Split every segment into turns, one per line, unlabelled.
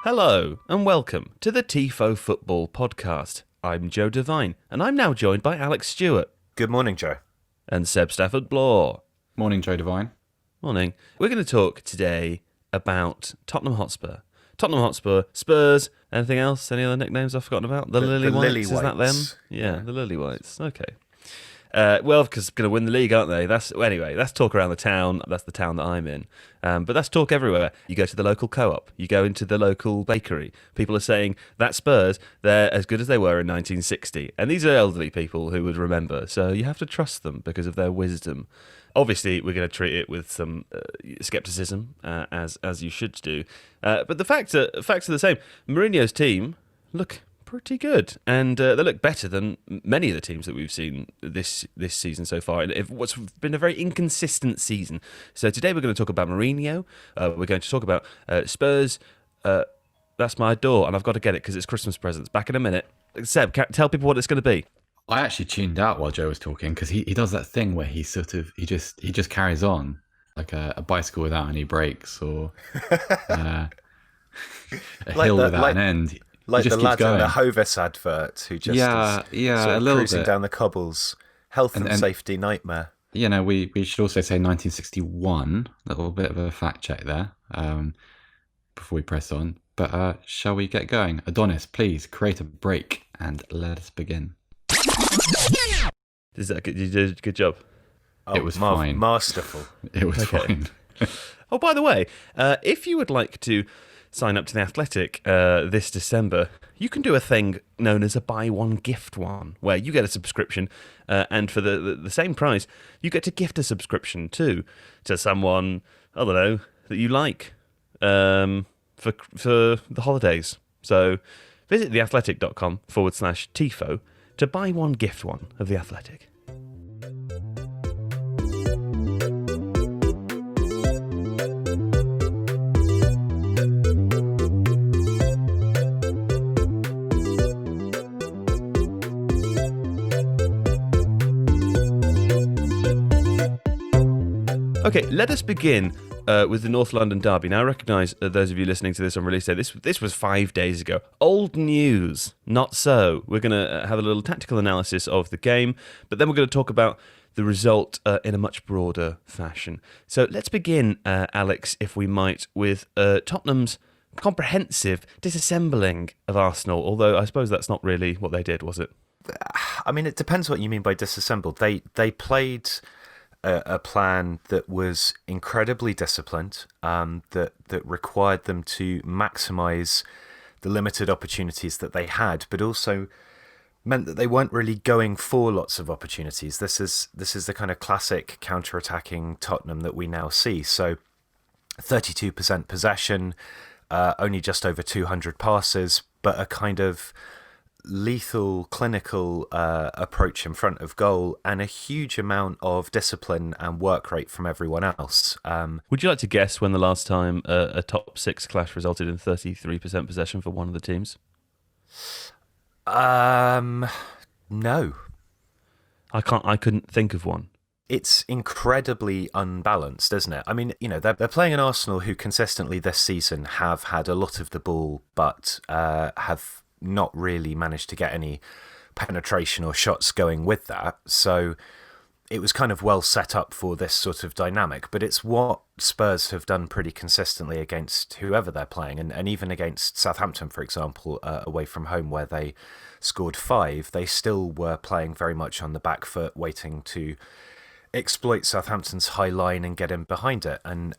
Hello and welcome to the Tifo Football Podcast. I'm Joe Devine and I'm now joined by Alex Stewart.
Good morning, Joe.
And Seb Stafford-Bloor.
Morning, Joe Devine.
Morning. We're going to talk today about Tottenham Hotspur. Tottenham Hotspur, Spurs, anything else? Any other nicknames I've forgotten about? The Lily Whites, is that them? Yeah, the Lily Whites. Okay. Well, because they're going to win the league, aren't they? Anyway, that's talk around the town. That's the town that I'm in. But that's talk everywhere. You go to the local co-op. You go into the local bakery. People are saying that Spurs, they're as good as they were in 1960. And these are elderly people who would remember. So you have to trust them because of their wisdom. Obviously, we're going to treat it with some scepticism, as you should do. But the facts are the same. Mourinho's team look pretty good, and they look better than many of the teams that we've seen this season so far. What's been a very inconsistent season. So today we're going to talk about Mourinho. We're going to talk about Spurs. That's my door, and I've got to get it because it's Christmas presents. Back in a minute. Seb, tell people what it's going to be.
I actually tuned out while Joe was talking because he does that thing where he just carries on like a bicycle without any brakes or a hill without an end.
Like
the
lad in the Hovis advert who just
sort
of
a little
cruising
bit
down the cobbles. Health and safety nightmare.
You know, we should also say 1961. A little bit of a fact check there before we press on. But shall we get going? Adonis, please create a break and let us begin.
Is that good? You did a good job.
Oh,
it was fine.
Masterful.
It was fine.
Oh, by the way, if you would like to sign up to The Athletic this December, you can do a thing known as a buy one, gift one, where you get a subscription, and for the same price, you get to gift a subscription to someone, I don't know, that you like for the holidays. So visit theathletic.com/Tifo to buy one, gift one of The Athletic. Okay, let us begin with the North London derby. Now, I recognise those of you listening to this on release day, this was 5 days ago. Old news, not so. We're going to have a little tactical analysis of the game, but then we're going to talk about the result in a much broader fashion. So let's begin, Alex, if we might, with Tottenham's comprehensive disassembling of Arsenal, although I suppose that's not really what they did, was it?
I mean, it depends what you mean by disassembled. They played a plan that was incredibly disciplined, that required them to maximise the limited opportunities that they had, but also meant that they weren't really going for lots of opportunities. This is the kind of classic counter-attacking Tottenham that we now see. So 32% possession, only just over 200 passes, but a kind of lethal, clinical approach in front of goal and a huge amount of discipline and work rate from everyone else.
Would you like to guess when the last time a top six clash resulted in 33% possession for one of the teams?
No.
I couldn't think of one.
It's incredibly unbalanced, isn't it? I mean, you know, they're playing an Arsenal who consistently this season have had a lot of the ball, but have not really managed to get any penetration or shots going with that. So it was kind of well set up for this sort of dynamic, but it's what Spurs have done pretty consistently against whoever they're playing, and even against Southampton, for example, away from home, where they scored 5, they still were playing very much on the back foot, waiting to exploit Southampton's high line and get in behind it, and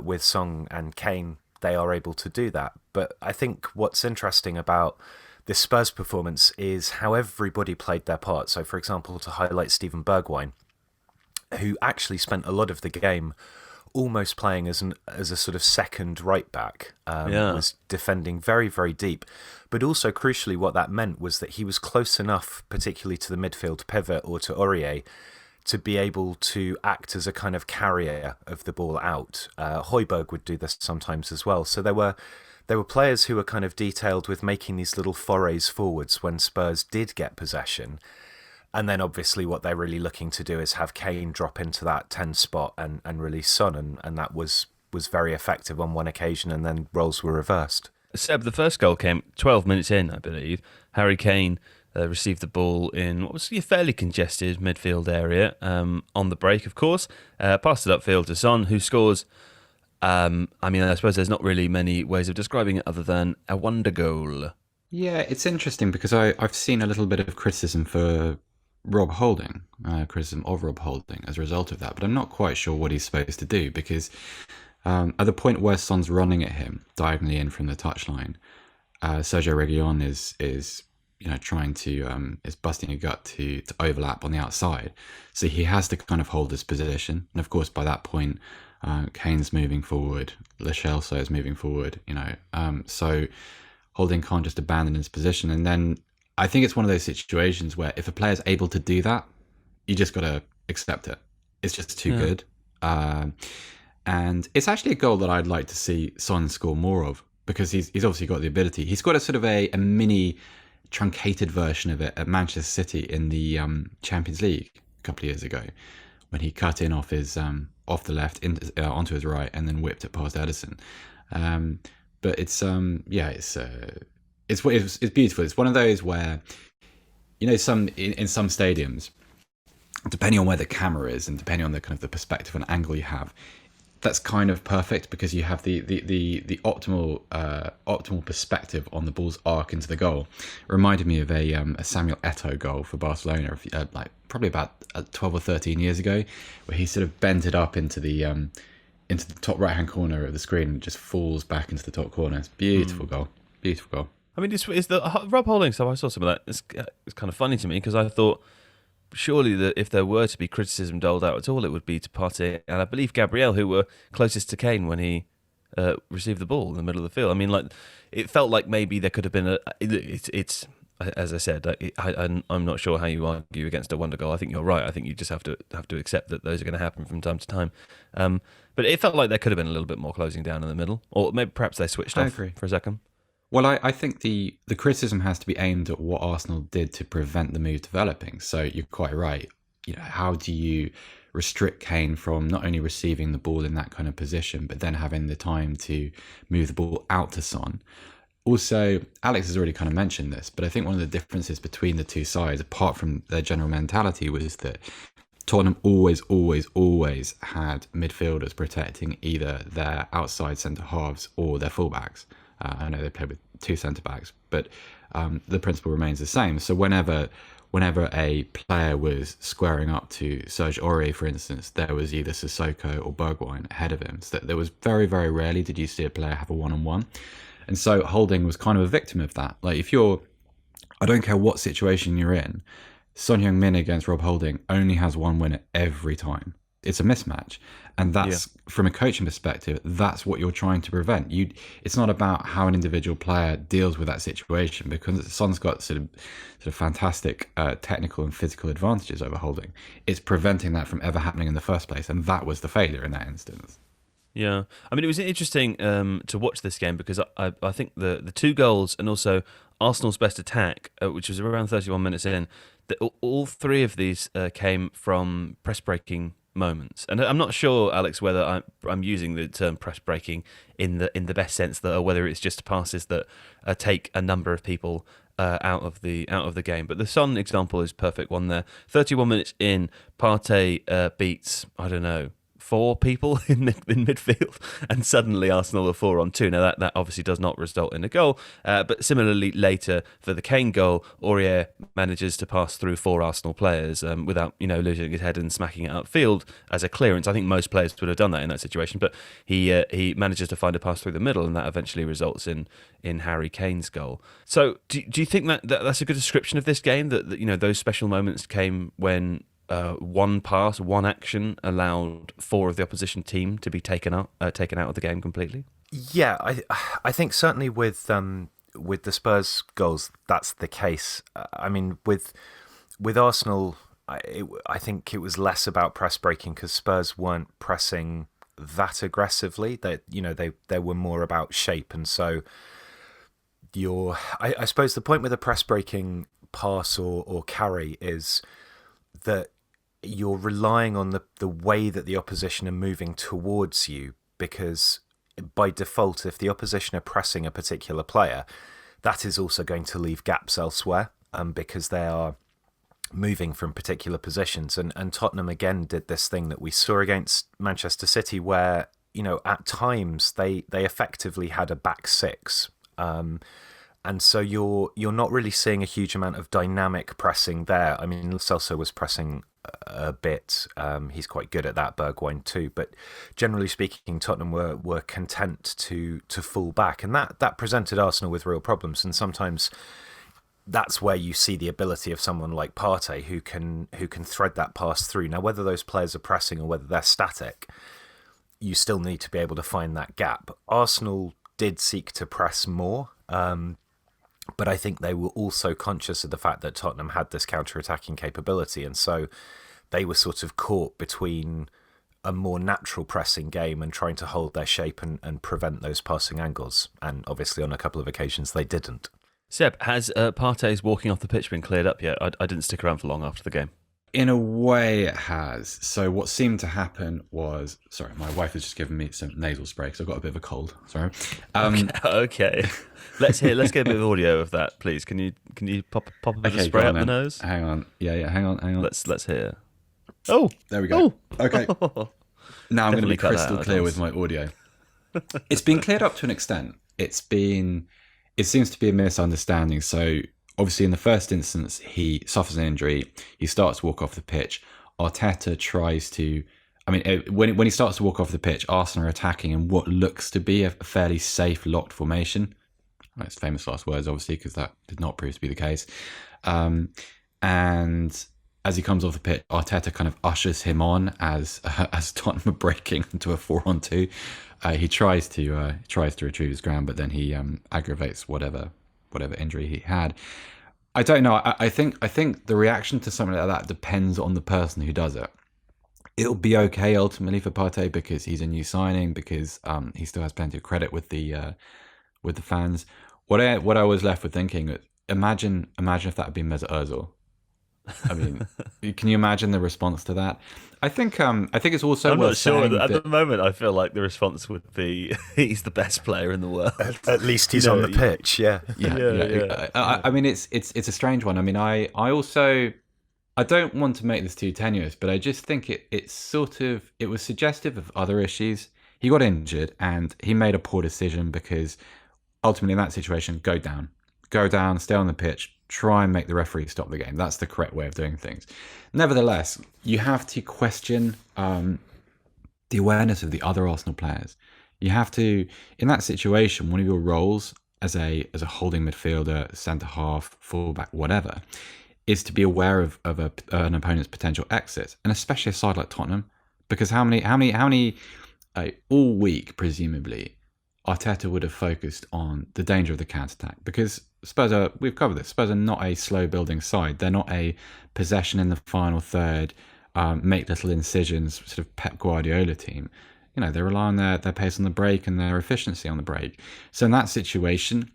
with Song and Kane, they are able to do that. But I think what's interesting about this Spurs performance is how everybody played their part. So, for example, to highlight Steven Bergwijn, who actually spent a lot of the game almost playing as a sort of second right back, was defending very, very deep. But also, crucially, what that meant was that he was close enough, particularly to the midfield pivot or to Aurier, to be able to act as a kind of carrier of the ball out. Højbjerg would do this sometimes as well. So there were players who were kind of detailed with making these little forays forwards when Spurs did get possession. And then obviously what they're really looking to do is have Kane drop into that 10 spot and release Son. And that was very effective on one occasion, and then roles were reversed.
Seb, the first goal came 12 minutes in, I believe. Harry Kane received the ball in what was a fairly congested midfield area on the break, of course. Passed it upfield to Son, who scores. I suppose there's not really many ways of describing it other than a wonder goal.
Yeah, it's interesting because I've seen a little bit of criticism for Rob Holding, criticism of Rob Holding as a result of that, but I'm not quite sure what he's supposed to do because at the point where Son's running at him diagonally in from the touchline, Sergio Reguilon is trying to is busting a gut to overlap on the outside, so he has to kind of hold his position, and of course by that point Kane's moving forward, Lo Celso is moving forward, so Holding can't just abandon his position. And then I think it's one of those situations where if a player's able to do that, you just got to accept it. It's just too good. And it's actually a goal that I'd like to see Son score more of because he's obviously got the ability. He's got a sort of a mini truncated version of it at Manchester City in the Champions League a couple of years ago when he cut in off his off the left onto his right and then whipped it past Ederson. But it's beautiful. It's one of those where, in some stadiums, depending on where the camera is and depending on the kind of the perspective and angle you have, that's kind of perfect because you have the optimal perspective on the ball's arc into the goal. It reminded me of a Samuel Eto'o goal for Barcelona, probably about 12 or 13 years ago, where he sort of bent it up into the top right-hand corner of the screen and just falls back into the top corner. It's beautiful goal. Beautiful goal.
I mean, it's the Rob Holding stuff. I saw some of that. It's kind of funny to me because I thought surely that if there were to be criticism doled out at all, it would be to Partey and I believe Gabriel, who were closest to Kane when he received the ball in the middle of the field. I mean, it felt like maybe there could have been it's as I said, I'm not sure how you argue against a wonder goal. I think you're right. I think you just have to accept that those are going to happen from time to time. But it felt like there could have been a little bit more closing down in the middle, or maybe perhaps they switched off for a second.
Well, I think the criticism has to be aimed at what Arsenal did to prevent the move developing. So you're quite right. How do you restrict Kane from not only receiving the ball in that kind of position, but then having the time to move the ball out to Son? Also, Alex has already kind of mentioned this, but I think one of the differences between the two sides, apart from their general mentality, was that Tottenham always had midfielders protecting either their outside centre-halves or their fullbacks. I know they played with two centre-backs, but the principle remains the same. So whenever a player was squaring up to Serge Aurier, for instance, there was either Sissoko or Bergwijn ahead of him. So there was very, very rarely did you see a player have a one-on-one. And so Holding was kind of a victim of that. Like I don't care what situation you're in, Son Heung-min against Rob Holding only has one winner every time. It's a mismatch. And that's, from a coaching perspective, that's what you're trying to prevent. It's not about how an individual player deals with that situation, because Son's got sort of fantastic technical and physical advantages over Holding. It's preventing that from ever happening in the first place, and that was the failure in that instance.
Yeah, I mean, it was interesting to watch this game because I think the two goals and also Arsenal's best attack, which was around 31 minutes in, all three of these came from press breaking moments. And I'm not sure, Alex, whether I'm using the term press breaking in the best sense, or whether it's just passes that take a number of people out of the game. But the Son example is a perfect one there. 31 minutes in, Partey beats, I don't know, 4 people in midfield, and suddenly Arsenal are 4-on-2. Now that obviously does not result in a goal, but similarly later for the Kane goal, Aurier manages to pass through 4 Arsenal players without losing his head and smacking it upfield as a clearance. I think most players would have done that in that situation, but he manages to find a pass through the middle, and that eventually results in Harry Kane's goal. So do you think that's a good description of this game? That those special moments came when one pass, one action allowed 4 of the opposition team to be taken out of the game completely?
Yeah, I think certainly with the Spurs goals, that's the case. I mean, with Arsenal, I think it was less about press breaking because Spurs weren't pressing that aggressively. They were more about shape, and so I suppose the point with a press breaking pass or carry is that you're relying on the way that the opposition are moving towards you, because by default, if the opposition are pressing a particular player, that is also going to leave gaps elsewhere, because they are moving from particular positions. And Tottenham again did this thing that we saw against Manchester City, where, at times they effectively had a back six. And so you're not really seeing a huge amount of dynamic pressing there. I mean, Lo Celso was pressing a bit. He's quite good at that, Bergwijn too. But generally speaking, Tottenham were content to fall back, and that presented Arsenal with real problems. And sometimes that's where you see the ability of someone like Partey, who can thread that pass through. Now, whether those players are pressing or whether they're static, you still need to be able to find that gap. Arsenal did seek to press more, but I think they were also conscious of the fact that Tottenham had this counter-attacking capability, and so they were sort of caught between a more natural pressing game and trying to hold their shape and prevent those passing angles. And obviously on a couple of occasions they didn't.
Seb, has Partey's walking off the pitch been cleared up yet? I didn't stick around for long after the game.
In a way, it has. So what seemed to happen was... Sorry, my wife has just given me some nasal spray because I've got a bit of a cold. Sorry.
Okay. Let's get a bit of audio of that, please. Can you pop a bit of spray up the nose?
Hang on. Yeah. Hang on.
Let's hear. Oh,
there we go. Oh. Okay. Now I'm going to be
Definitely
crystal clear with my audio. It's been cleared up to an extent. It seems to be a misunderstanding. So obviously in the first instance, he suffers an injury. He starts to walk off the pitch. Arteta tries to... I mean, when he starts to walk off the pitch, Arsenal are attacking in what looks to be a fairly safe, locked formation. Well, it's famous last words, obviously, because that did not prove to be the case. And as he comes off the pitch, Arteta kind of ushers him on as Tottenham are breaking into a 4-on-2. He tries to retrieve his ground, but then he aggravates whatever injury he had. I don't know. I think the reaction to something like that depends on the person who does it. It'll be okay ultimately for Partey because he's a new signing, because he still has plenty of credit with the fans. What I was left with thinking, imagine if that had been Mesut Ozil. I mean, can you imagine the response to that? I think it's also.
I'm not sure. At the moment, I feel like the response would be he's the best player in the world.
At least he's on the pitch. Yeah.
I mean, it's a strange one. I mean, I don't want to make this too tenuous, but I just think it was suggestive of other issues. He got injured and he made a poor decision because ultimately in that situation, go down, stay on the pitch, try and make the referee stop the game. That's the correct way of doing things. Nevertheless, you have to question the awareness of the other Arsenal players. You have to, in that situation, one of your roles as a holding midfielder, centre half, fullback, whatever, is to be aware of an opponent's potential exit, and especially a side like Tottenham, because how many all week presumably Arteta would have focused on the danger of the counter-attack, because we've covered this, Spurs are not a slow-building side. They're not a possession in the final third, make little incisions, sort of Pep Guardiola team. They rely on their pace on the break and their efficiency on the break. So in that situation,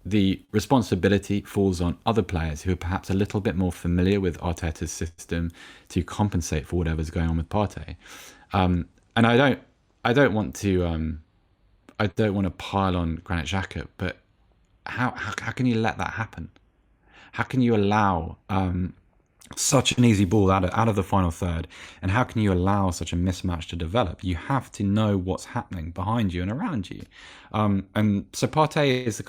the responsibility falls on other players who are perhaps a little bit more familiar with Arteta's system to compensate for whatever's going on with Partey. And I don't want to pile on Granit Xhaka, but how can you let that happen? How can you allow such an easy ball out of the final third, and how can you allow such a mismatch to develop? You have to know what's happening behind you and around you. And so Partey is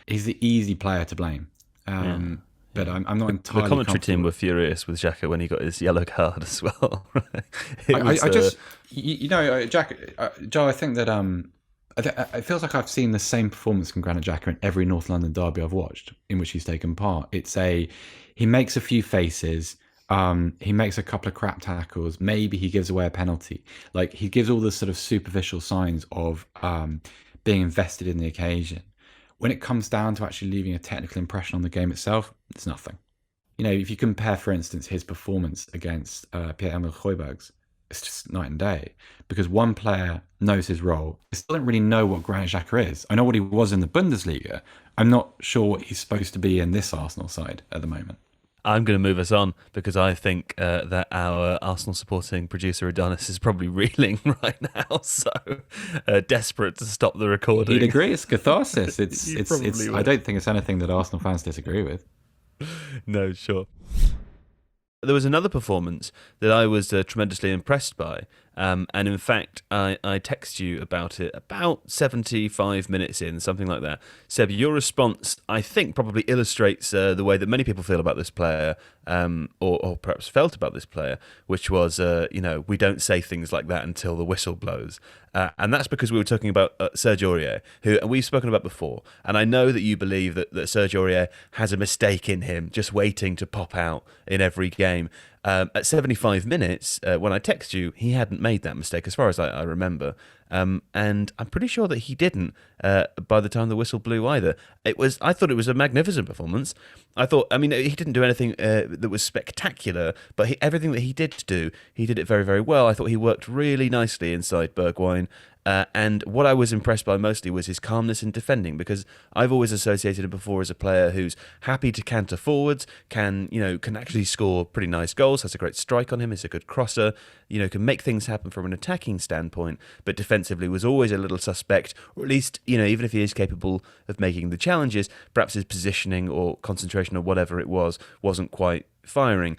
he's the easy player to blame. But I'm not entirely.
The commentary team were furious with Xhaka when he got his yellow card as well.
Joe, I think that it feels like I've seen the same performance from Granit Xhaka in every North London derby I've watched in which he's taken part. He makes a few faces, he makes a couple of crap tackles, maybe he gives away a penalty. Like, he gives all the sort of superficial signs of being invested in the occasion. When it comes down to actually leaving a technical impression on the game itself, it's nothing. If you compare, for instance, his performance against Pierre-Emile Højbjerg's, it's just night and day, because one player knows his role. I still don't really know what Granit Xhaka is. I know what he was in the Bundesliga. I'm not sure what he's supposed to be in this Arsenal side at the moment.
I'm going to move us on because I think that our Arsenal supporting producer Adonis is probably reeling right now, so desperate to stop the recording.
He'd agree. It's catharsis. It's.
Would.
I don't think it's anything that Arsenal fans disagree with.
No, sure. There was another performance that I was tremendously impressed by. And in fact, I text you about it about 75 minutes in, something like that. Seb, your response, I think, probably illustrates the way that many people feel about this player, or perhaps felt about this player, which was, we don't say things like that until the whistle blows. And that's because we were talking about Serge Aurier, who we've spoken about before. And I know that you believe that Serge Aurier has a mistake in him, just waiting to pop out in every game. At 75 minutes, when I text you, he hadn't made that mistake, as far as I remember. And I'm pretty sure that he didn't by the time the whistle blew either. I thought it was a magnificent performance. He didn't do anything that was spectacular, but everything that he did do, he did it very, very well. I thought he worked really nicely inside Bergwijn. And what I was impressed by mostly was his calmness in defending, because I've always associated him before as a player who's happy to canter forwards, can actually score pretty nice goals, has a great strike on him, is a good crosser, can make things happen from an attacking standpoint, but defensively was always a little suspect, or at least, even if he is capable of making the challenges, perhaps his positioning or concentration or whatever it wasn't quite firing.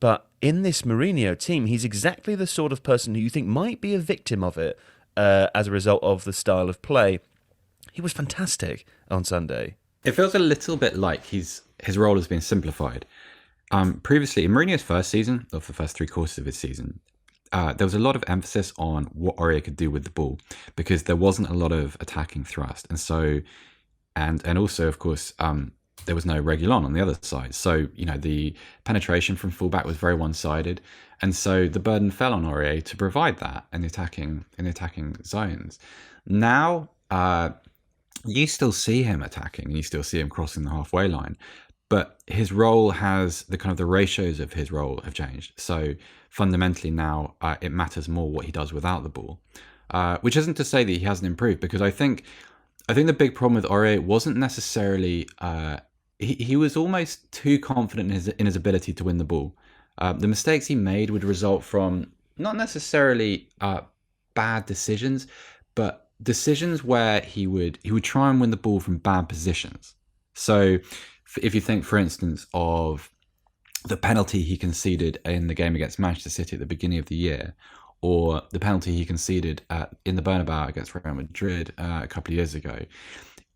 But in this Mourinho team, he's exactly the sort of person who you think might be a victim of it as a result of the style of play. He was fantastic on Sunday.
It feels a little bit like his role has been simplified. Previously, in Mourinho's first season, of the first three quarters of his season, there was a lot of emphasis on what Aurier could do with the ball, because there wasn't a lot of attacking thrust. And so, and also, of course, there was no Reguilon on the other side. So, the penetration from fullback was very one-sided. And so the burden fell on Aurier to provide that in the attacking zones. Now, you still see him attacking, and you still see him crossing the halfway line. But his role the ratios of his role have changed. So fundamentally now, it matters more what he does without the ball. Which isn't to say that he hasn't improved, because I think the big problem with Aurier wasn't necessarily he was almost too confident in his ability to win the ball. The mistakes he made would result from not necessarily bad decisions, but decisions where he would try and win the ball from bad positions. So if you think, for instance, of the penalty he conceded in the game against Manchester City at the beginning of the year, or the penalty he conceded in the Bernabeu against Real Madrid a couple of years ago,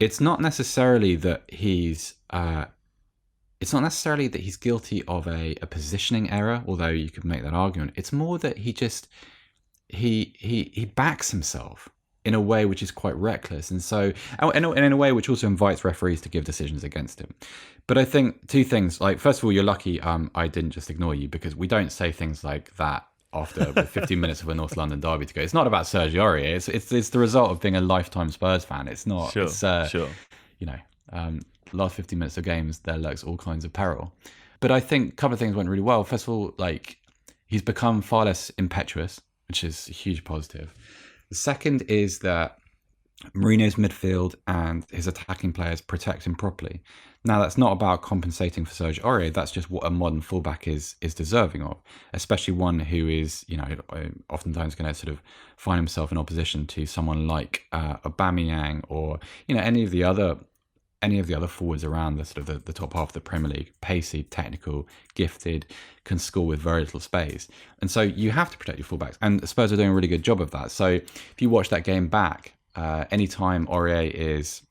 it's not necessarily that he's guilty of a positioning error, although you could make that argument. It's more that he backs himself in a way which is quite reckless, and so and in a way which also invites referees to give decisions against him. But I think two things. Like, first of all, you're lucky I didn't just ignore you, because we don't say things like that after 15 minutes of a North London derby to go. It's not about Serge Aurier. It's the result of being a lifetime Spurs fan. It's not.
Sure. Sure.
Last 15 minutes of games, there lurks all kinds of peril. But I think a couple of things went really well. First of all, he's become far less impetuous, which is a huge positive. The second is that Mourinho's midfield and his attacking players protect him properly. Now, that's not about compensating for Serge Aurier. That's just what a modern fullback is deserving of, especially one who is, oftentimes going to sort of find himself in opposition to someone like Aubameyang, or any of the other forwards around the sort of the top half of the Premier League. Pacey, technical, gifted, can score with very little space. And so you have to protect your fullbacks. And Spurs are doing a really good job of that. So if you watch that game back, anytime Aurier is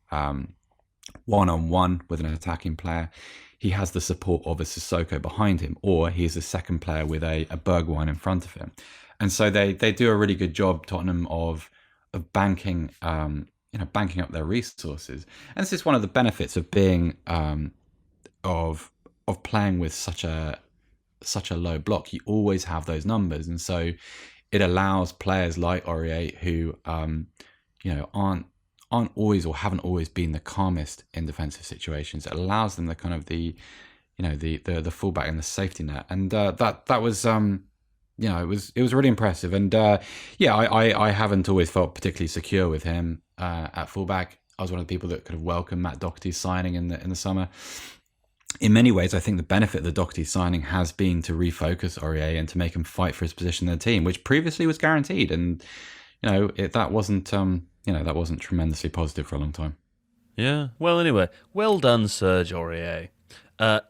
one-on-one with an attacking player, he has the support of a Sissoko behind him, or he is a second player with a Bergwijn in front of him. And so they do a really good job, Tottenham, of banking banking up their resources. And this is one of the benefits of being of playing with such a low block. You always have those numbers, and so it allows players like Aurier, who aren't always or haven't always been the calmest in defensive situations. It allows them the kind of the fullback and the safety net, and that was it was really impressive. And I haven't always felt particularly secure with him at fullback. I was one of the people that could have welcomed Matt Doherty's signing in the summer. in many ways, I think the benefit of the Doherty signing has been to refocus Aurier and to make him fight for his position in the team, which previously was guaranteed. And that wasn't tremendously positive for a long time.
Yeah. Well, anyway, well done, Serge Aurier.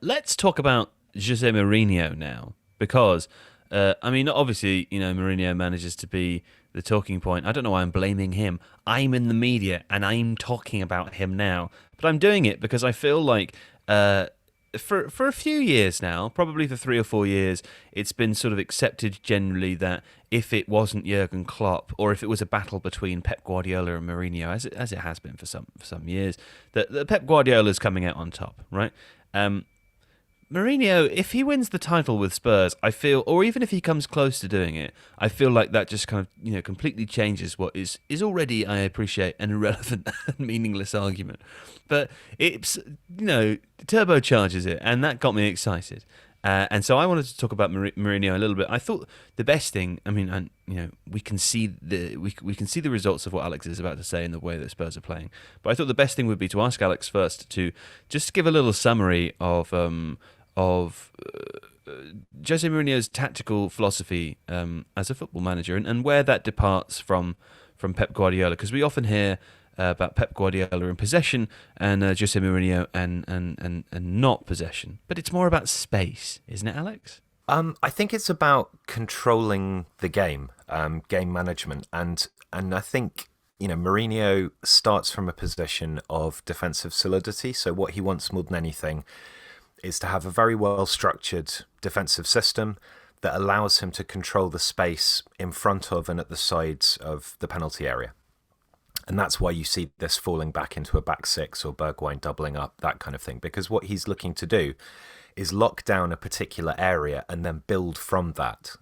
Let's talk about Jose Mourinho now, because obviously, Mourinho manages to be the talking point. I don't know why I'm blaming him. I'm in the media and I'm talking about him now, but I'm doing it because I feel like for a few years now, probably for 3 or 4 years, it's been sort of accepted generally that if it wasn't Jurgen Klopp, or if it was a battle between Pep Guardiola and Mourinho, as it has been for some years, that Pep Guardiola's coming out on top, right? Mourinho, if he wins the title with Spurs, I feel, or even if he comes close to doing it, I feel like that just kind of, completely changes what is already, I appreciate, an irrelevant and meaningless argument. But it's, turbocharges it, and that got me excited. And so I wanted to talk about Mourinho a little bit. I thought the best thing, we can see the results of what Alex is about to say in the way that Spurs are playing. But I thought the best thing would be to ask Alex first to just give a little summary of Jose Mourinho's tactical philosophy as a football manager, and where that departs from Pep Guardiola, because we often hear about Pep Guardiola in possession and Jose Mourinho and not possession, but it's more about space, isn't it, Alex?
I think it's about controlling the game, game management, and I think Mourinho starts from a position of defensive solidity. So what he wants more than anything is to have a very well structured defensive system that allows him to control the space in front of and at the sides of the penalty area. And that's why you see this falling back into a back six or Bergwijn doubling up, that kind of thing. Because what he's looking to do is lock down a particular area and then build from that.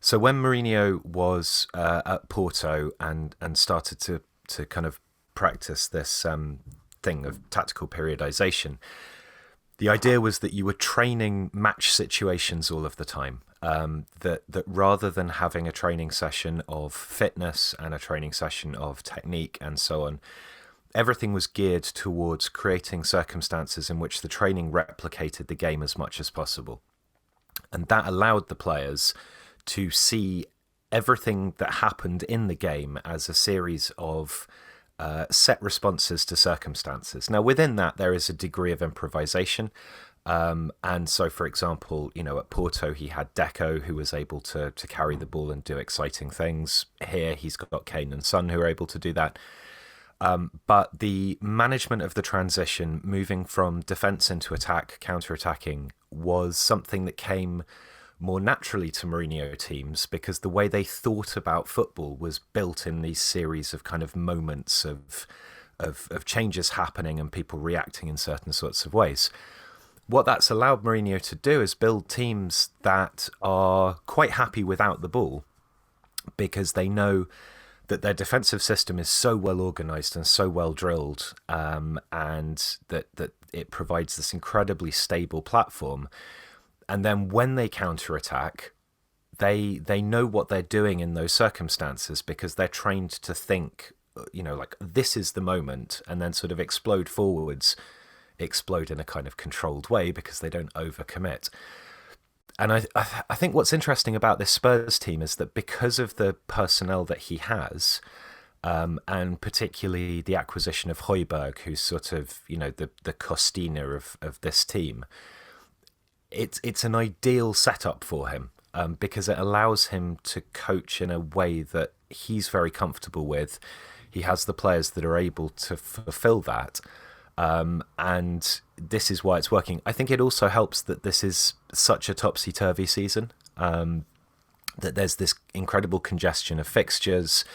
So when Mourinho was at Porto and started to kind of practice this thing of tactical periodization, the idea was that you were training match situations all of the time. That rather than having a training session of fitness and a training session of technique and so on, everything was geared towards creating circumstances in which the training replicated the game as much as possible. And that allowed the players to see everything that happened in the game as a series of set responses to circumstances. Now, within that, there is a degree of improvisation. And so, for example, at Porto, he had Deco, who was able to carry the ball and do exciting things. Here, he's got Kane and Son, who are able to do that. But the management of the transition, moving from defence into attack, counter-attacking, was something that came more naturally to Mourinho teams, because the way they thought about football was built in these series of kind of moments of changes happening and people reacting in certain sorts of ways. What that's allowed Mourinho to do is build teams that are quite happy without the ball, because they know that their defensive system is so well organised and so well drilled, and that it provides this incredibly stable platform. And then when they counter-attack, they know what they're doing in those circumstances, because they're trained to think, like, this is the moment, and then sort of explode forwards, explode in a kind of controlled way, because they don't overcommit. And I think what's interesting about this Spurs team is that because of the personnel that he has, and particularly the acquisition of Højbjerg, who's sort of, the Costina of this team, it's an ideal setup for him, because it allows him to coach in a way that he's very comfortable with. He has the players that are able to fulfill that. And this is why it's working. I think it also helps that this is such a topsy-turvy season, that there's this incredible congestion of fixtures,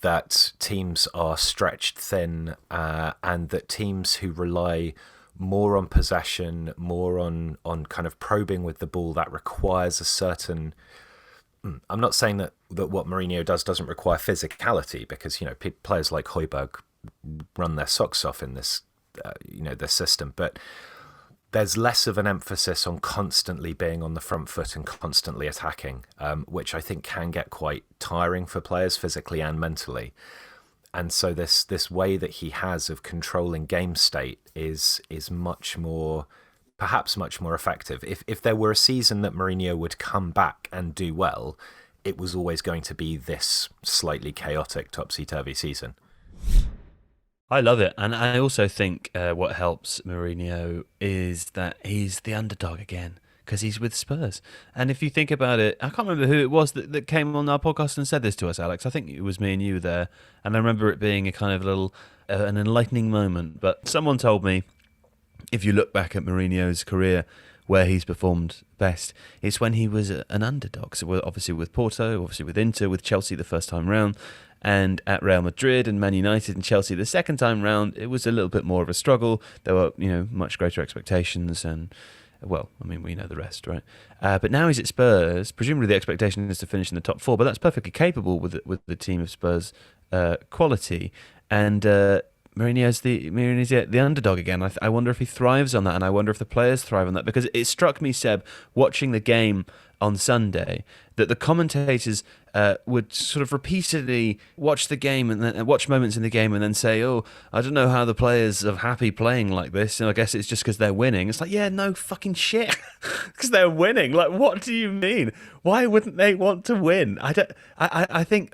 that teams are stretched thin, and that teams who rely more on possession, more on kind of probing with the ball, that requires a certain... I'm not saying that what Mourinho doesn't require physicality, because, players like Højbjerg run their socks off in this the system, but there's less of an emphasis on constantly being on the front foot and constantly attacking, which I think can get quite tiring for players physically and mentally. And so this way that he has of controlling game state is much more perhaps much more effective. If there were a season that Mourinho would come back and do well, it was always going to be this slightly chaotic, topsy-turvy season.
I love it. And I also think what helps Mourinho is that he's the underdog again, because he's with Spurs. And if you think about it, I can't remember who it was that came on our podcast and said this to us, Alex. I think it was me and you there. And I remember it being a kind of little, an enlightening moment. But someone told me, if you look back at Mourinho's career, where he's performed best, it's when he was an underdog. So obviously with Porto, obviously with Inter, with Chelsea the first time round, and at Real Madrid and Man United and Chelsea the second time round, it was a little bit more of a struggle. There were, much greater expectations, and well, I mean, we know the rest, right? But now he's at Spurs. Presumably the expectation is to finish in the top four, but that's perfectly capable with the team of Spurs quality. And Mourinho's the underdog again. I wonder if he thrives on that, and I wonder if the players thrive on that, because it struck me, Seb, watching the game on Sunday, that the commentators would sort of repeatedly watch the game and then watch moments in the game and then say, "Oh, I don't know how the players are happy playing like this. And I guess it's just because they're winning." It's like, yeah, no fucking shit, because they're winning. Like, what do you mean? Why wouldn't they want to win? I think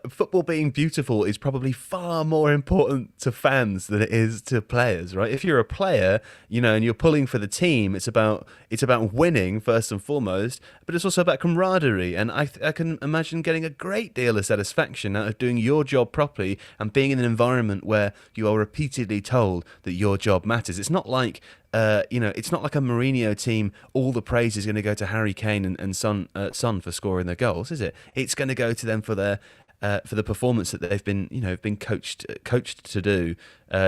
football being beautiful is probably far more important to fans than it is to players, right? If you're a player, and you're pulling for the team, it's about winning first and foremost, but it's also about camaraderie. And I can imagine getting a great deal of satisfaction out of doing your job properly and being in an environment where you are repeatedly told that your job matters. It's not like it's not like a Mourinho team. All the praise is going to go to Harry Kane and Son for scoring their goals, is it? It's going to go to them for their for the performance that they've been coached to do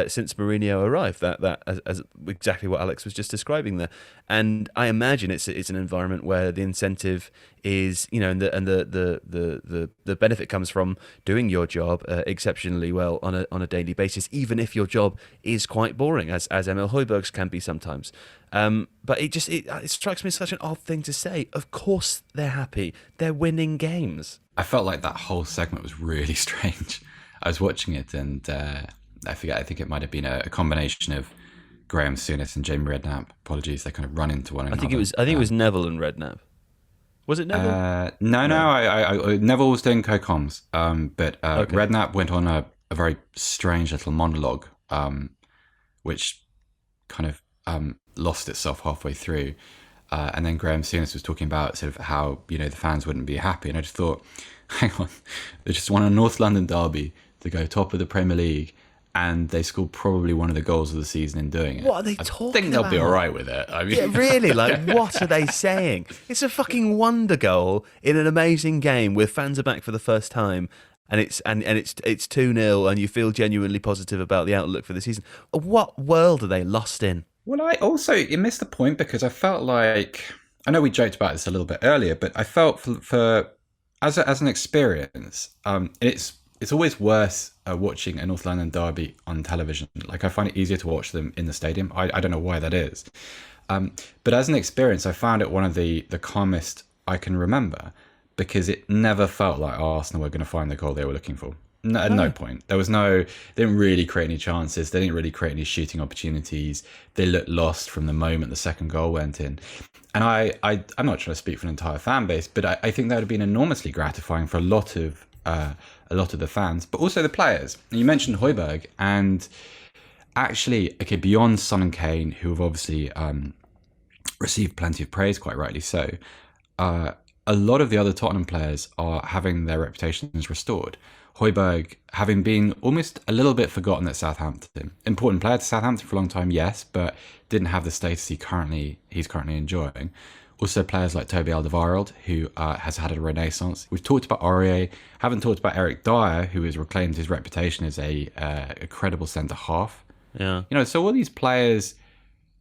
since Mourinho arrived. That as exactly what Alex was just describing there. And I imagine it's an environment where the incentive is, and the benefit comes from doing your job exceptionally well on a daily basis, even if your job is quite boring, as Emil Højbjerg's can be sometimes. But it strikes me as such an odd thing to say. Of course they're happy. They're winning games.
I felt like that whole segment was really strange. I was watching it, and I think it might have been a combination of Graham Souness and Jamie Redknapp. Apologies, they kind of run into one another.
I think it was Neville and Redknapp. Was it Neville?
No. Neville was doing co-coms, but
Okay.
Redknapp went on a very strange little monologue, which kind of lost itself halfway through. And then Graham Souness was talking about sort of how, the fans wouldn't be happy. And I just thought, hang on, they just won a North London derby to go top of the Premier League, and they scored probably one of the goals of the season in doing it.
What are they talking about?
I think they'll be all right with it. I mean,
yeah, really, what are they saying? It's a fucking wonder goal in an amazing game where fans are back for the first time. And it's 2-0, and you feel genuinely positive about the outlook for the season. What world are they lost in? Well,
you missed the point, because I felt like, I know we joked about this a little bit earlier, but I felt for as an experience, it's always worse watching a North London derby on television. Like, I find it easier to watch them in the stadium. I don't know why that is, but as an experience, I found it one of the calmest I can remember, because it never felt like Arsenal were going to find the goal they were looking for. No, at no point. They didn't really create any chances. They didn't really create any shooting opportunities. They looked lost from the moment the second goal went in. And I'm not trying to speak for an entire fan base, but I think that would have been enormously gratifying for a lot of the fans, but also the players. And you mentioned Højbjerg, and actually, okay, beyond Son and Kane, who have obviously received plenty of praise, quite rightly so, a lot of the other Tottenham players are having their reputations restored. Højbjerg, having been almost a little bit forgotten at Southampton. Important player to Southampton for a long time, yes, but didn't have the status he's currently enjoying. Also players like Toby Alderweireld, who has had a renaissance. We've talked about Aurier, haven't talked about Eric Dyer, who has reclaimed his reputation as a credible centre-half.
Yeah.
So all these players,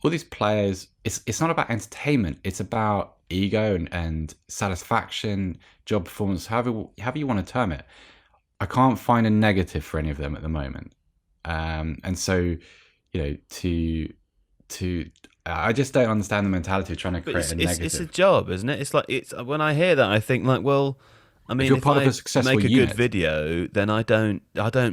it's not about entertainment, it's about ego and satisfaction, job performance, however you want to term it. I can't find a negative for any of them at the moment, and so I just don't understand the mentality of trying to create a negative.
It's a job, isn't it? It's like when I hear that, I think like, well, I mean,
you're
if
part
I
of a successful
make a
unit,
good video, then I don't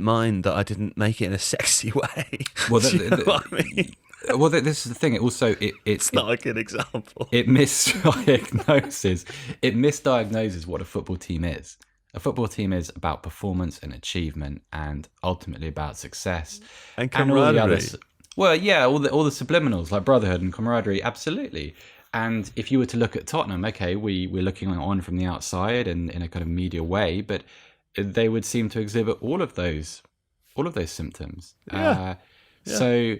mind that I didn't make it in a sexy way.
well,
Do you know what I mean?
well, this is the thing. It also
It's not a good example.
it misdiagnoses what a football team is. A football team is about performance and achievement, and ultimately about success
And
all the
camaraderie.
others. Well, yeah, all the subliminals like brotherhood and camaraderie, absolutely. And if you were to look at Tottenham, okay, we're looking on from the outside and in a kind of media way, but they would seem to exhibit all of those symptoms.
Yeah.
So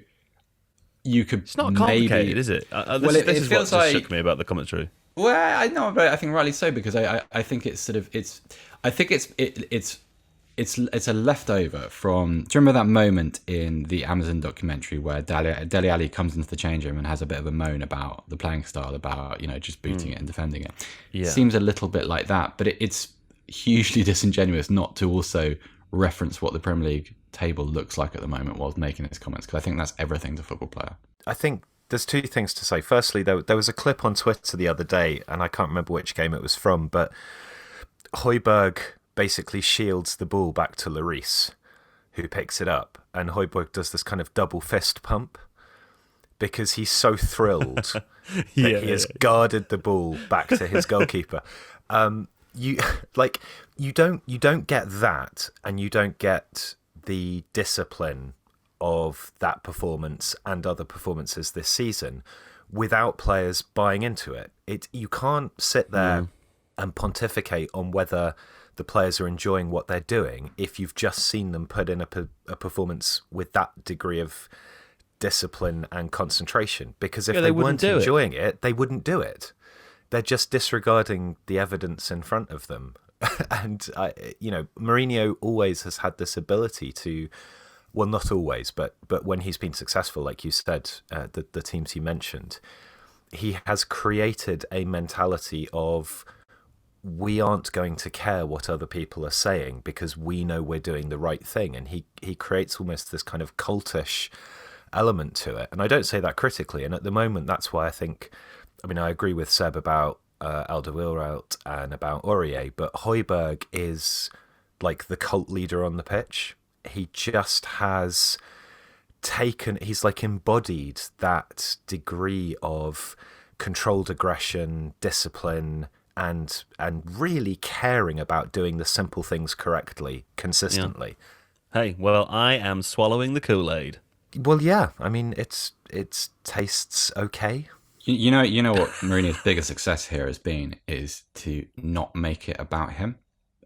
you could.
It's not complicated, is it? This is what
feels
just shook me about the commentary.
Well, I know, but I think rightly so, because I think it's sort of it's a leftover from. Do you remember that moment in the Amazon documentary where Dele Alli comes into the change room and has a bit of a moan about the playing style, about just booting it and defending it?
Yeah.
Seems a little bit like that, but it's hugely disingenuous not to also reference what the Premier League table looks like at the moment whilst making these comments, because I think that's everything to a football player.
I think there's two things to say. Firstly, there was a clip on Twitter the other day, and I can't remember which game it was from, but Højbjerg basically shields the ball back to Lloris, who picks it up, and Højbjerg does this kind of double fist pump because he's so thrilled that he has guarded the ball back to his goalkeeper. You don't get that, and you don't get the discipline of that performance and other performances this season without players buying into it. You can't sit there and pontificate on whether the players are enjoying what they're doing if you've just seen them put in a performance with that degree of discipline and concentration. Because if they weren't enjoying it, they wouldn't do it. They're just disregarding the evidence in front of them. And Mourinho always has had this ability to, well, not always, but when he's been successful, like you said, the teams he mentioned, he has created a mentality of, we aren't going to care what other people are saying because we know we're doing the right thing. And he creates almost this kind of cultish element to it. And I don't say that critically. And at the moment, that's why I agree with Seb about Alderweireld and about Aurier, but Højbjerg is like the cult leader on the pitch. He just has he's like embodied that degree of controlled aggression, discipline, and really caring about doing the simple things correctly, consistently.
Yeah. Hey, well, I am swallowing the Kool-Aid.
Well, yeah. I mean, it tastes okay.
You know what Mourinho's biggest success here has been is to not make it about him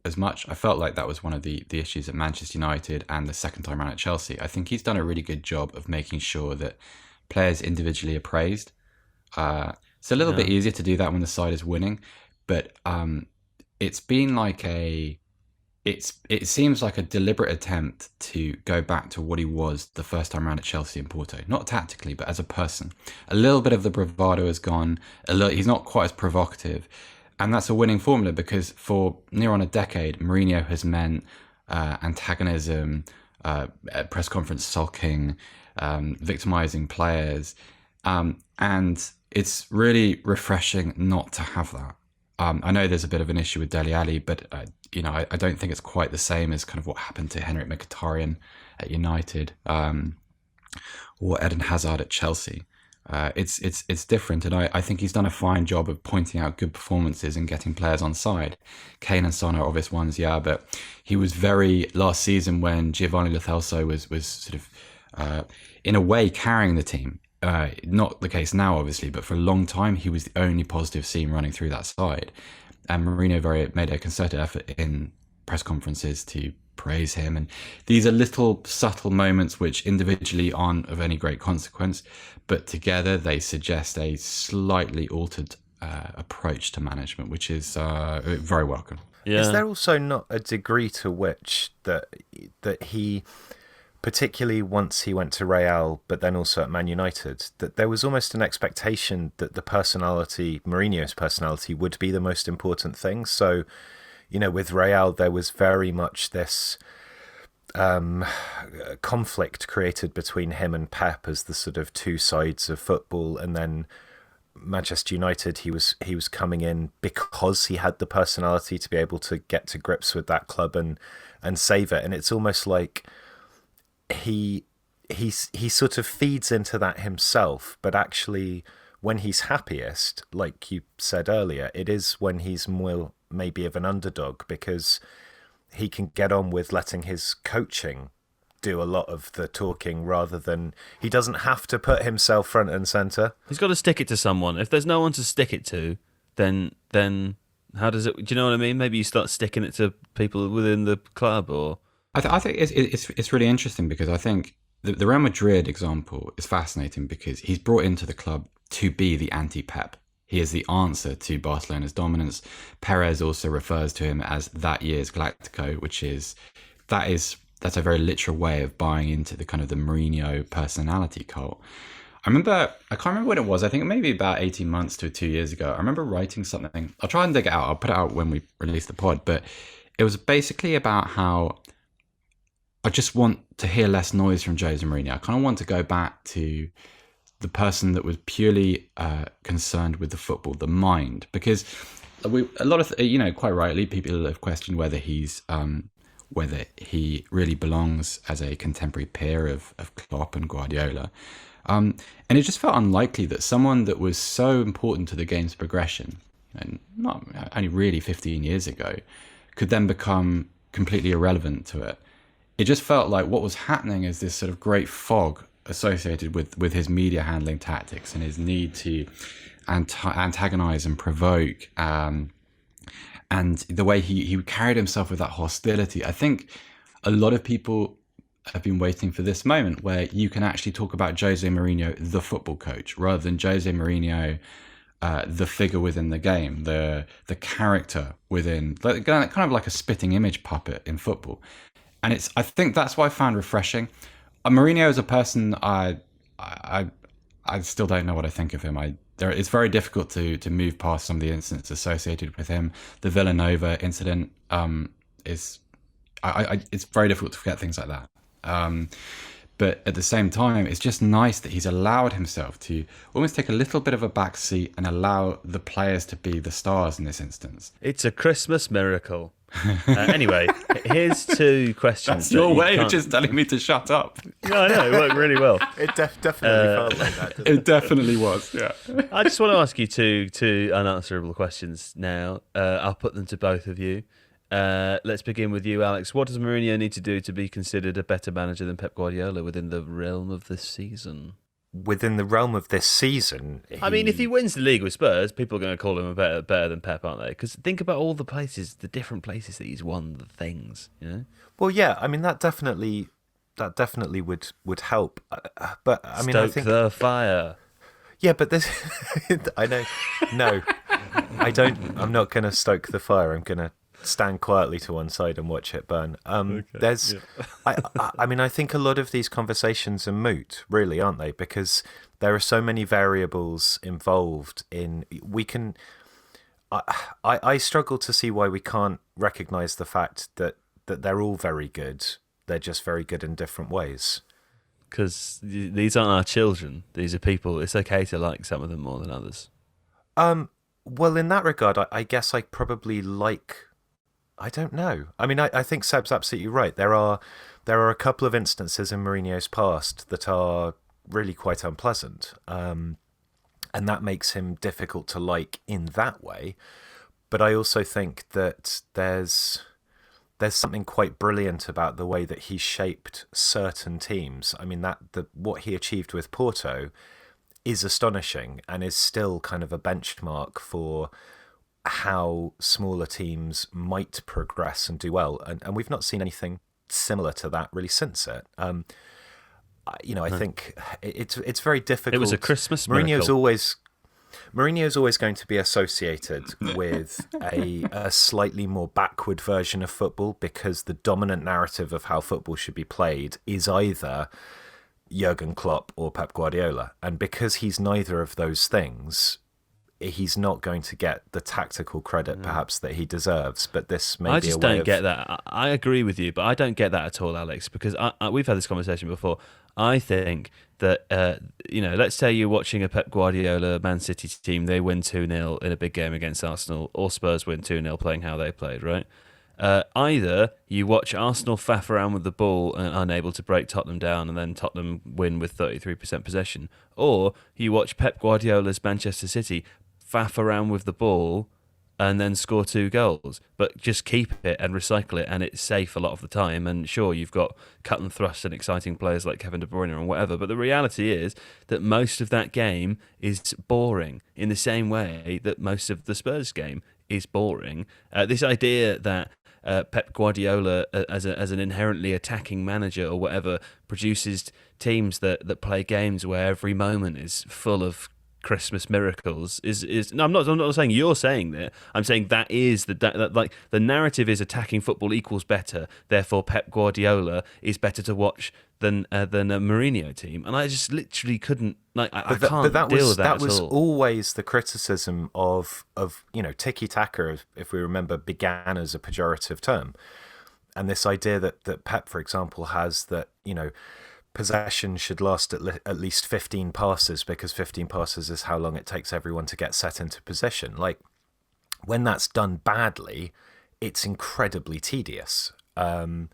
as much. I felt like that was one of the issues at Manchester United and the second time around at Chelsea. I think he's done a really good job of making sure that players individually are praised. It's a little bit easier to do that when the side is winning, but it's been like it seems like a deliberate attempt to go back to what he was the first time around at Chelsea and Porto. Not tactically, but as a person. A little bit of the bravado has gone. He's not quite as provocative. And that's a winning formula because for near on a decade, Mourinho has meant antagonism, press conference sulking, victimizing players. And it's really refreshing not to have that. I know there's a bit of an issue with Dele Alli, but I don't think it's quite the same as kind of what happened to Henrik Mkhitaryan at United or Eden Hazard at Chelsea. It's different, and I think he's done a fine job of pointing out good performances and getting players on side. Kane and Son are obvious ones, but he was very last season when Giovanni Lo Celso was sort of in a way carrying the team. Not the case now, obviously, but for a long time he was the only positive seam running through that side. And Mourinho made a concerted effort in press conferences to praise him. And these are little subtle moments which individually aren't of any great consequence, but together they suggest a slightly altered approach to management, which is very welcome.
Yeah. Is there also not a degree to which that he, particularly once he went to Real, but then also at Man United, that there was almost an expectation that the personality, Mourinho's personality, would be the most important thing? So, with Real, there was very much this conflict created between him and Pep as the sort of two sides of football. And then Manchester United, he was coming in because he had the personality to be able to get to grips with that club and save it. And it's almost like he sort of feeds into that himself, but actually when he's happiest, like you said earlier, it is when he's more maybe of an underdog, because he can get on with letting his coaching do a lot of the talking, rather than, he doesn't have to put himself front and center.
He's got to stick it to someone. If there's no one to stick it to, then how does it? Do you know what I mean? Maybe you start sticking it to people within the club, or
I think it's really interesting, because I think the Real Madrid example is fascinating, because he's brought into the club to be the anti-Pep. He is the answer to Barcelona's dominance. Perez also refers to him as that year's Galactico, that's a very literal way of buying into the kind of the Mourinho personality cult. I can't remember when it was. I think maybe about 18 months to 2 years ago. I remember writing something. I'll try and dig it out. I'll put it out when we release the pod. But it was basically about how I just want to hear less noise from Jose Mourinho. I kind of want to go back to the person that was purely concerned with the football, the mind. Because a lot of, quite rightly, people have questioned whether whether he really belongs as a contemporary peer of Klopp and Guardiola. And it just felt unlikely that someone that was so important to the game's progression, and not only really 15 years ago, could then become completely irrelevant to it. It just felt like what was happening is this sort of great fog associated with his media handling tactics and his need to antagonize and provoke, and the way he carried himself with that hostility. I think a lot of people have been waiting for this moment where you can actually talk about Jose Mourinho, the football coach, rather than Jose Mourinho, the figure within the game, the character within, kind of like a spitting image puppet in football. And I think that's what I found refreshing. Mourinho is a person I still don't know what I think of him. It's very difficult to move past some of the incidents associated with him. The Villanova incident it's very difficult to forget things like that. But at the same time, it's just nice that he's allowed himself to almost take a little bit of a back seat and allow the players to be the stars in this instance.
It's a Christmas miracle. Anyway, here's two questions.
That's your way of just telling me to shut up.
No, I know, it worked really well.
It definitely felt like that, didn't it?
It definitely was, yeah.
I just want to ask you two unanswerable questions now. I'll put them to both of you. Let's begin with you, Alex. What does Mourinho need to do to be considered a better manager than Pep Guardiola within the realm of this season?
Within the realm of this season,
I mean, if he wins the league with Spurs, people are going to call him better than Pep, aren't they? Because think about all the different places that he's won the things.
Well, yeah. I mean, that definitely would help. But I mean, I think
the fire.
Yeah, but this, I know. No, I don't. I'm not going to stoke the fire. I'm going to stand quietly to one side and watch it burn. I mean, I think a lot of these conversations are moot, really, aren't they? Because there are so many variables involved in. I struggle to see why we can't recognise the fact that they're all very good. They're just very good in different ways.
Because these aren't our children. These are people. It's okay to like some of them more than others.
Well, in that regard, I guess I probably like. I don't know. I mean, I think Seb's absolutely right. There are a couple of instances in Mourinho's past that are really quite unpleasant, and that makes him difficult to like in that way. But I also think that there's something quite brilliant about the way that he shaped certain teams. I mean, what he achieved with Porto is astonishing and is still kind of a benchmark for how smaller teams might progress and do well, and we've not seen anything similar to that really since it. I think it's very difficult.
It was a Christmas miracle.
Mourinho's always going to be associated with a slightly more backward version of football, because the dominant narrative of how football should be played is either Jurgen Klopp or Pep Guardiola, and because he's neither of those things, he's not going to get the tactical credit perhaps that he deserves. But this may
I
be
just
a way
don't get that. I agree with you, but I don't get that at all, Alex, because we've had this conversation before. I think that, let's say you're watching a Pep Guardiola Man City team, they win 2-0 in a big game against Arsenal, or Spurs win 2-0 playing how they played, right? Either you watch Arsenal faff around with the ball and unable to break Tottenham down, and then Tottenham win with 33% possession, or you watch Pep Guardiola's Manchester City faff around with the ball and then score 2 goals, but just keep it and recycle it, and it's safe a lot of the time. And sure, you've got cut and thrust and exciting players like Kevin De Bruyne and whatever, but the reality is that most of that game is boring, in the same way that most of the Spurs game is boring. This idea that Pep Guardiola, as an inherently attacking manager or whatever, produces teams that play games where every moment is full of Christmas miracles is no, I'm not saying you're saying that. I'm saying that is the narrative is attacking football equals better. Therefore, Pep Guardiola is better to watch than a Mourinho team. And I just literally couldn't I can't deal with that at all. That
was always the criticism of tiki taka, if we remember, began as a pejorative term, and this idea that Pep, for example, has that possession should last at least 15 passes, because 15 passes is how long it takes everyone to get set into position. Like, when that's done badly, it's incredibly tedious. And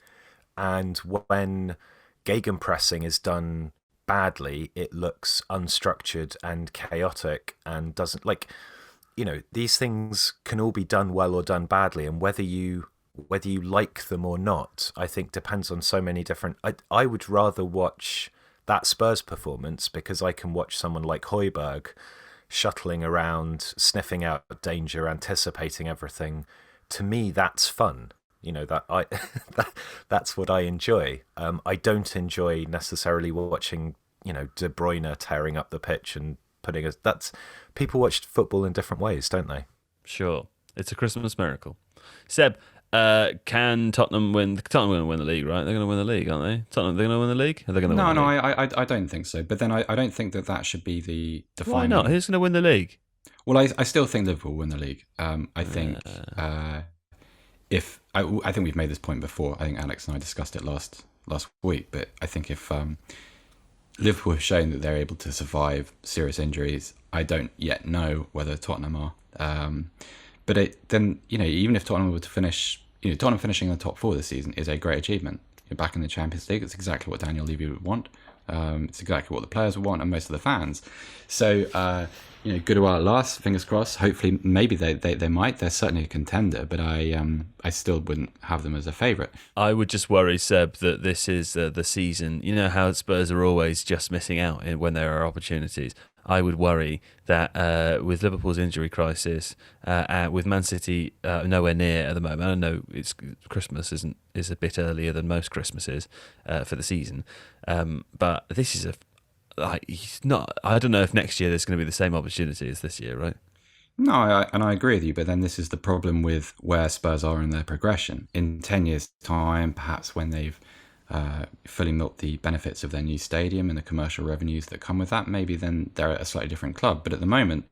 when gegenpressing is done badly, it looks unstructured and chaotic and doesn't these things can all be done well or done badly, and whether you like them or not, I think depends on so many different... I would rather watch that Spurs performance because I can watch someone like Højbjerg shuttling around, sniffing out danger, anticipating everything. To me, that's fun. That's what I enjoy. I don't enjoy necessarily watching, De Bruyne tearing up the pitch and putting that's... People watch football in different ways, don't they?
Sure. It's a Christmas miracle. Seb, can Tottenham win? Tottenham are going to win the league, right? They're going to win the league, aren't they? Tottenham, they're going to win the league? Are they going to win the league?
I don't think so. But then I don't think that should be the defining...
Why not? Who's going to win the league?
Well, I still think Liverpool win the league. I think I think we've made this point before. I think Alex and I discussed it last week. But I think if Liverpool have shown that they're able to survive serious injuries, I don't yet know whether Tottenham are. But even if Tottenham were to finish, Tottenham finishing in the top 4 this season is a great achievement. You're back in the Champions League. It's exactly what Daniel Levy would want. It's exactly what the players would want and most of the fans. So, good while it lasts, fingers crossed. Hopefully, maybe they might. They're certainly a contender, but I still wouldn't have them as a favourite.
I would just worry, Seb, that this is the season. You know how Spurs are always just missing out when there are opportunities. I would worry that with Liverpool's injury crisis, with Man City nowhere near at the moment. I know it's Christmas is a bit earlier than most Christmases for the season, but this is he's not. I don't know if next year there's going to be the same opportunity as this year, right?
No, I agree with you, but then this is the problem with where Spurs are in their progression. In 10 years' time, perhaps when they've fully milked the benefits of their new stadium and the commercial revenues that come with that, maybe then they're a slightly different club. But at the moment,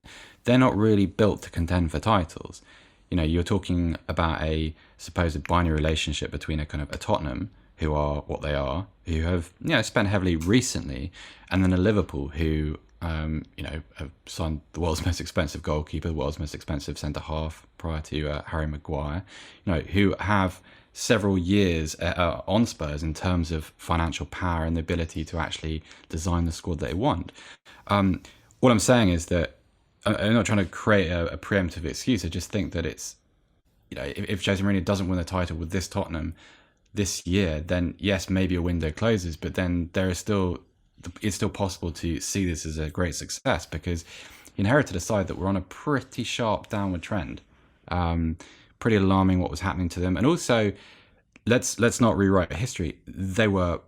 they're not really built to contend for titles. You're talking about a supposed binary relationship between a Tottenham, who are what they are, who have spent heavily recently, and then a Liverpool who have signed the world's most expensive goalkeeper, the world's most expensive centre half prior to Harry Maguire, who have several years on Spurs in terms of financial power and the ability to actually design the squad that they want. All I'm saying is that I'm not trying to create a preemptive excuse. I just think that it's, if Jose Mourinho doesn't win the title with this Tottenham this year, then yes, maybe a window closes, but then it's still possible to see this as a great success because he inherited a side that were on a pretty sharp downward trend. Pretty alarming what was happening to them, and also let's not rewrite history. They were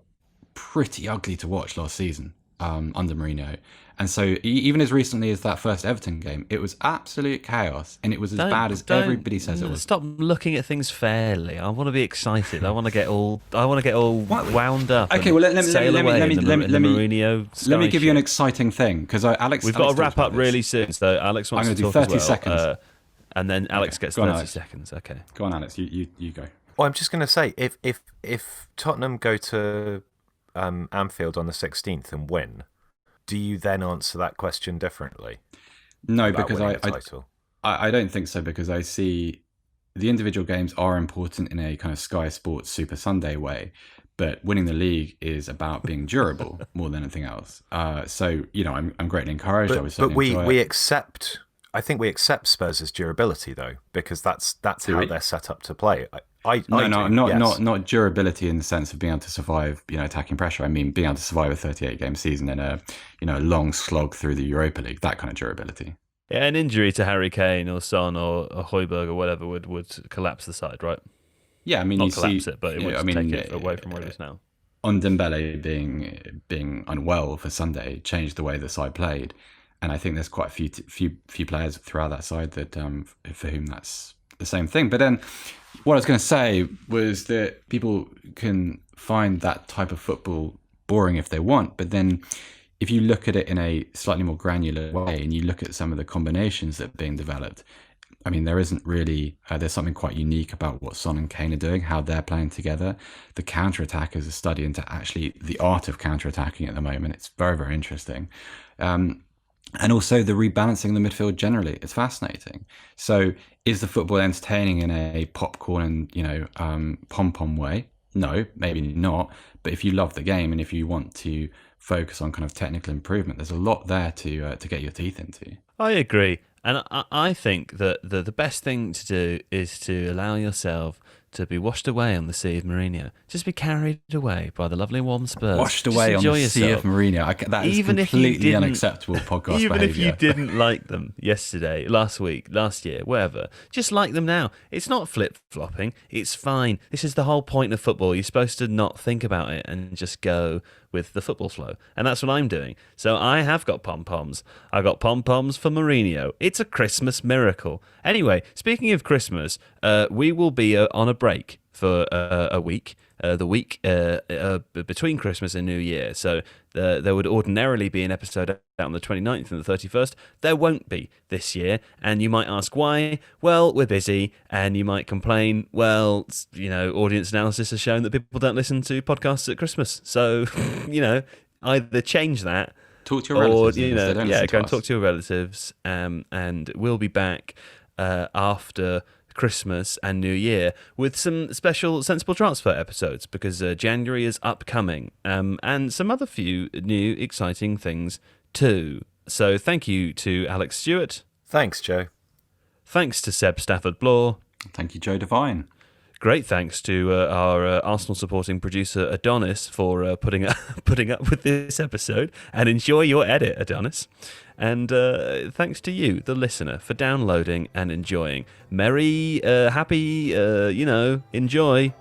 pretty ugly to watch last season. under Mourinho. And so even as recently as that first Everton game, it was absolute chaos, and it was as bad as everybody says it was.
Stop looking at things fairly. I want to be excited. I want to get all wound up.
Okay, well let me give you an
ship.
Exciting thing, because Alex.
We've got to wrap up really soon, so Alex wants
I'm
to
going
talk
to do 30 seconds,
and then Alex gets 30 seconds. Okay,
go on, Alex. You go.
Well, I'm just going to say, if Tottenham go to Anfield on the 16th and win, do you then answer that question differently?
No, because I don't think so, because I see the individual games are important in a kind of Sky Sports Super Sunday way, but winning the league is about being durable more than anything else. So, I'm greatly encouraged.
But we accept. I think we accept Spurs' durability, though, because that's how they're set up to play. Not durability in the sense of being able to survive, attacking pressure. I mean, being able to survive a 38-game season and a long slog through the Europa League. That kind of durability.
Yeah, an injury to Harry Kane or Son or Højbjerg or whatever would collapse the side, right?
Yeah, I mean,
not collapse it, but it would take it away from where it is now.
On Dembele being unwell for Sunday changed the way the side played, and I think there's quite a few players throughout that side that for whom that's the same thing. But then what I was going to say was that people can find that type of football boring if they want, but then if you look at it in a slightly more granular way and you look at some of the combinations that are being developed, I mean, there isn't really, there's something quite unique about what Son and Kane are doing, how they're playing together. The counter-attack is a study into actually the art of counter-attacking at the moment. It's very, very interesting. And also the rebalancing of the midfield generally. It's fascinating. So is the football entertaining in a popcorn and, pom-pom way? No, maybe not. But if you love the game and if you want to focus on kind of technical improvement, there's a lot there to get your teeth into.
I agree. And I think that the best thing to do is to allow yourself to be washed away on the sea of Mourinho. Just be carried away by the lovely warm Spurs.
Washed away on the sea of Mourinho. That is completely unacceptable podcast
even
behaviour.
Even if you didn't like them yesterday, last week, last year, whatever, just like them now. It's not flip-flopping. It's fine. This is the whole point of football. You're supposed to not think about it and just go with the football flow. And that's what I'm doing. So I have got pom-poms. I got pom-poms for Mourinho. It's a Christmas miracle. Anyway, speaking of Christmas, we will be on a break for a week. The week between Christmas and New Year. So there would ordinarily be an episode out on the 29th and the 31st. There won't be this year. And you might ask why. Well, we're busy. And you might complain, well, audience analysis has shown that people don't listen to podcasts at Christmas. So, either change that.
Talk to your relatives.
Or, go and talk to your relatives. And we'll be back after Christmas and New Year with some special Sensible Transfer episodes, because January is upcoming, and some other few new exciting things too. So thank you to Alex Stewart.
Thanks, Joe. Thanks
to Seb Stafford-Bloor.
Thank you, Joe Devine.
Great thanks to our Arsenal supporting producer Adonis for putting up with this episode, and enjoy your edit, Adonis. And thanks to you, the listener, for downloading and enjoying. Merry, happy, enjoy.